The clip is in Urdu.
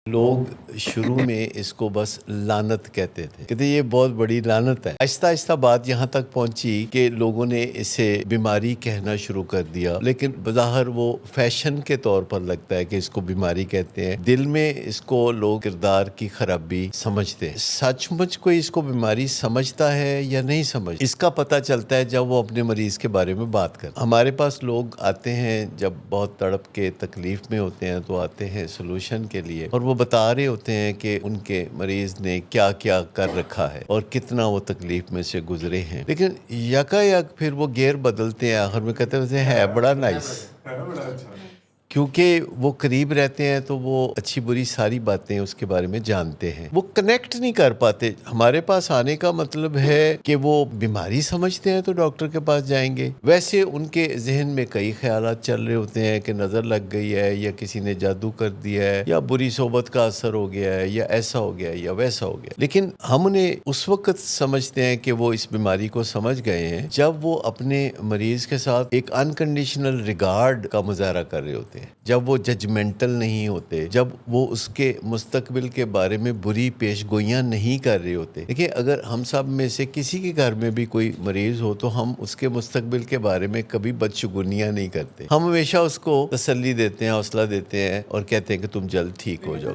لوگ شروع میں اس کو بس لعنت کہتے تھے، کہتے یہ بہت بڑی لعنت ہے۔ آہستہ آہستہ بات یہاں تک پہنچی کہ لوگوں نے اسے بیماری کہنا شروع کر دیا، لیکن بظاہر وہ فیشن کے طور پر لگتا ہے کہ اس کو بیماری کہتے ہیں۔ دل میں اس کو لوگ کردار کی خرابی سمجھتے ہیں۔ سچ مچ کوئی اس کو بیماری سمجھتا ہے یا نہیں سمجھ، اس کا پتہ چلتا ہے جب وہ اپنے مریض کے بارے میں بات کرتے ہیں۔ ہمارے پاس لوگ آتے ہیں جب بہت تڑپ کے تکلیف میں ہوتے ہیں، تو آتے ہیں سلوشن کے لیے، اور وہ بتا رہے ہوتے ہیں کہ ان کے مریض نے کیا کیا کر رکھا ہے اور کتنا وہ تکلیف میں سے گزرے ہیں، لیکن یکا یک پھر وہ گیئر بدلتے ہیں، آخر میں کہتے ہیں بڑا نائس، کیونکہ وہ قریب رہتے ہیں تو وہ اچھی بری ساری باتیں اس کے بارے میں جانتے ہیں۔ وہ کنیکٹ نہیں کر پاتے۔ ہمارے پاس آنے کا مطلب ہے کہ وہ بیماری سمجھتے ہیں تو ڈاکٹر کے پاس جائیں گے۔ ویسے ان کے ذہن میں کئی خیالات چل رہے ہوتے ہیں کہ نظر لگ گئی ہے، یا کسی نے جادو کر دیا ہے، یا بری صحبت کا اثر ہو گیا ہے، یا ایسا ہو گیا ہے یا ویسا ہو گیا۔ لیکن ہم انہیں اس وقت سمجھتے ہیں کہ وہ اس بیماری کو سمجھ گئے ہیں جب وہ اپنے مریض کے ساتھ ایک انکنڈیشنل ریگارڈ کا مظاہرہ کر رہے ہوتے ہیں، جب وہ ججمنٹل نہیں ہوتے، جب وہ اس کے مستقبل کے بارے میں بری پیش گوئیاں نہیں کر رہے ہوتے۔ دیکھیں، اگر ہم سب میں سے کسی کے گھر میں بھی کوئی مریض ہو تو ہم اس کے مستقبل کے بارے میں کبھی بدشگونیاں نہیں کرتے۔ ہم ہمیشہ اس کو تسلی دیتے ہیں، حوصلہ دیتے ہیں اور کہتے ہیں کہ تم جلد ٹھیک ہو جاؤ۔